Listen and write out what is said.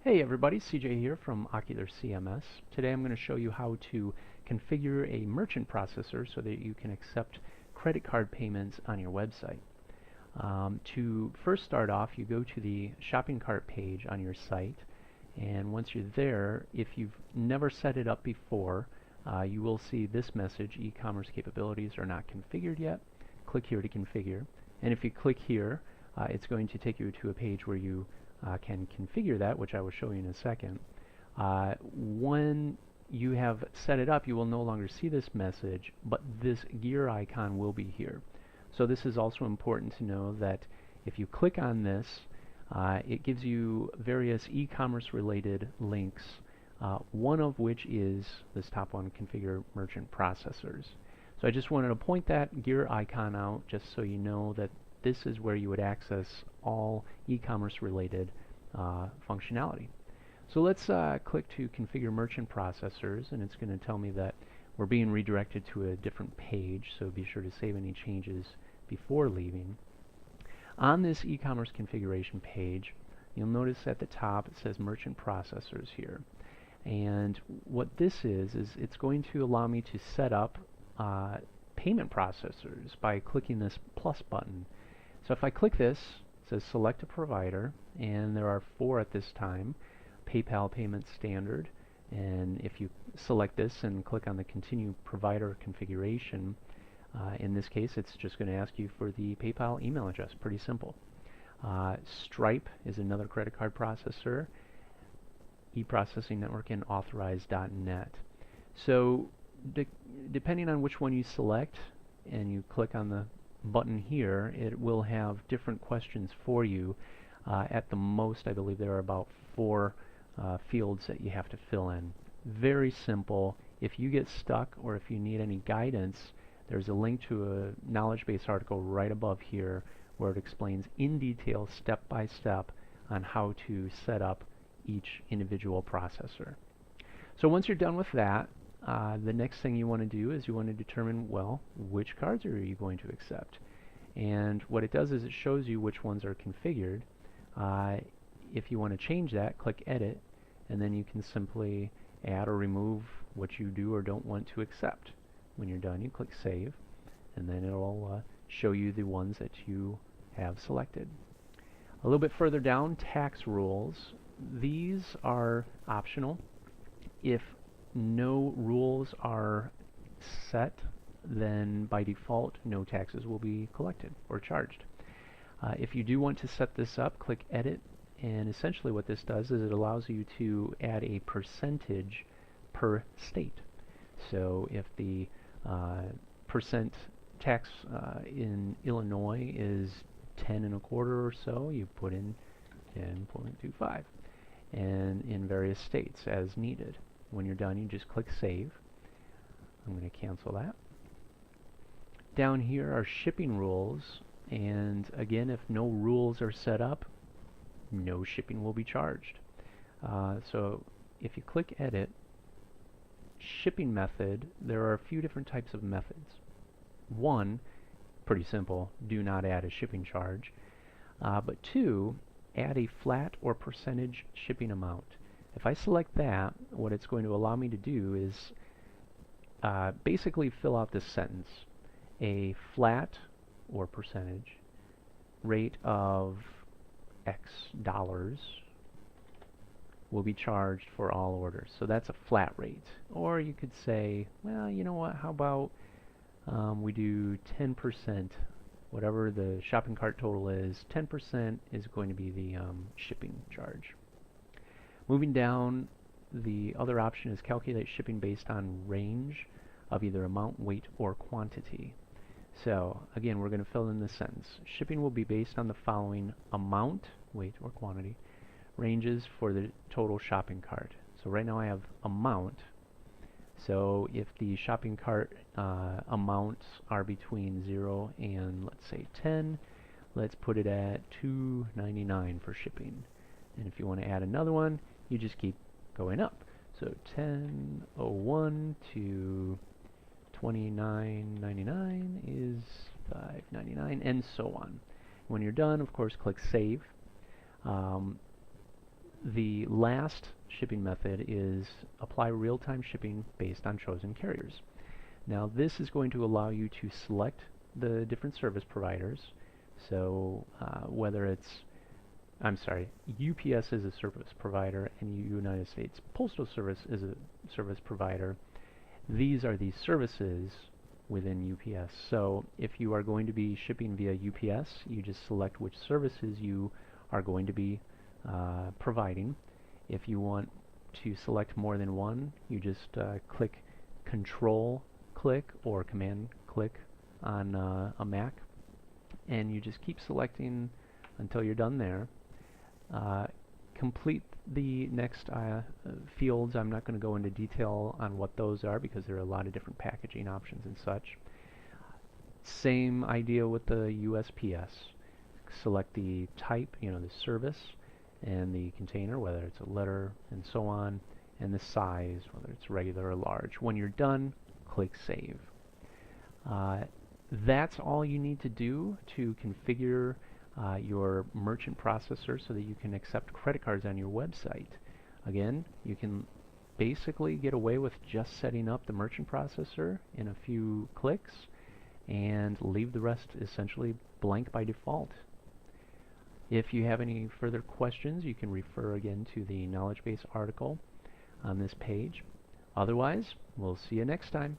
Hey everybody, CJ here from Ocular CMS. Today I'm going to show you how to configure a merchant processor so that you can accept credit card payments on your website. To first start off, you go to the shopping cart page on your site, and once you're there, if you've never set it up before, you will see this message: e-commerce capabilities are not configured yet. Click here to configure, and if you click here, it's going to take you to a page where you can configure that, which I will show you in a second. When you have set it up, you will no longer see this message, but this gear icon will be here. So this is also important to know that if you click on this, it gives you various e-commerce related links, one of which is this top one, Configure Merchant Processors. So I just wanted to point that gear icon out just so you know that this is where you would access all e-commerce related functionality. So let's click to Configure Merchant Processors, and it's going to tell me that we're being redirected to a different page, so be sure to save any changes before leaving. On this e-commerce configuration page, you'll notice at the top it says Merchant Processors here. And what this is it's going to allow me to set up payment processors by clicking this plus button. So if I click this, it says select a provider, and there are 4 at this time: PayPal Payment Standard. And if you select this and click on the continue provider configuration, in this case it's just going to ask you for the PayPal email address. Pretty simple. Stripe is another credit card processor, eProcessing Network, and Authorize.net. So depending on which one you select and you click on the button here, it will have different questions for you. At the most, I believe there are about 4 fields that you have to fill in. Very simple. If you get stuck or if you need any guidance, there's a link to a knowledge base article right above here where it explains in detail, step by step, on how to set up each individual processor. So once you're done with that, the next thing you want to do is you want to determine, well, which cards are you going to accept? And what it does is it shows you which ones are configured. If you want to change that, click Edit, and then you can simply add or remove what you do or don't want to accept. When you're done, you click Save, and then it'll show you the ones that you have selected. A little bit further down, tax rules. These are optional. If no rules are set, then by default no taxes will be collected or charged. If you do want to set this up, click Edit, and essentially what this does is it allows you to add a percentage per state. So if the percent tax in Illinois is 10 and a quarter or so, you put in 10.25, and in various states as needed. When you're done, you just click Save. I'm going to cancel that. Down here are shipping rules, and again, if no rules are set up, no shipping will be charged. So if you click Edit, shipping method, there are a few different types of methods. One, pretty simple, do not add a shipping charge. But 2, add a flat or percentage shipping amount. If I select that, what it's going to allow me to do is basically fill out this sentence: a flat or percentage rate of X dollars will be charged for all orders. So that's a flat rate. Or you could say, well, you know what, how about we do 10%, whatever the shopping cart total is, 10% is going to be the shipping charge. Moving down, the other option is calculate shipping based on range of either amount, weight, or quantity. So again, we're going to fill in this sentence. Shipping will be based on the following amount, weight, or quantity, ranges for the total shopping cart. So right now I have amount. So if the shopping cart amounts are between 0 and, let's say, 10, let's put it at $2.99 for shipping. And if you want to add another one, you just keep going up. So 10.01 to 29.99 is $5.99, and so on. When you're done, of course, click Save. The last shipping method is apply real-time shipping based on chosen carriers. Now this is going to allow you to select the different service providers. So whether it's, UPS is a service provider and United States Postal Service is a service provider. These are the services within UPS. So if you are going to be shipping via UPS, you just select which services you are going to be providing. If you want to select more than one, you just click Control-click or Command-click on a Mac, and you just keep selecting until you're done there. Complete the next fields. I'm not going to go into detail on what those are because there are a lot of different packaging options and such. Same idea with the USPS. Select the type, the service, and the container, whether it's a letter and so on, and the size, whether it's regular or large. When you're done, click Save. That's all you need to do to configure your merchant processor so that you can accept credit cards on your website. Again, you can basically get away with just setting up the merchant processor in a few clicks and leave the rest essentially blank by default. If you have any further questions, you can refer again to the knowledge base article on this page. Otherwise, we'll see you next time.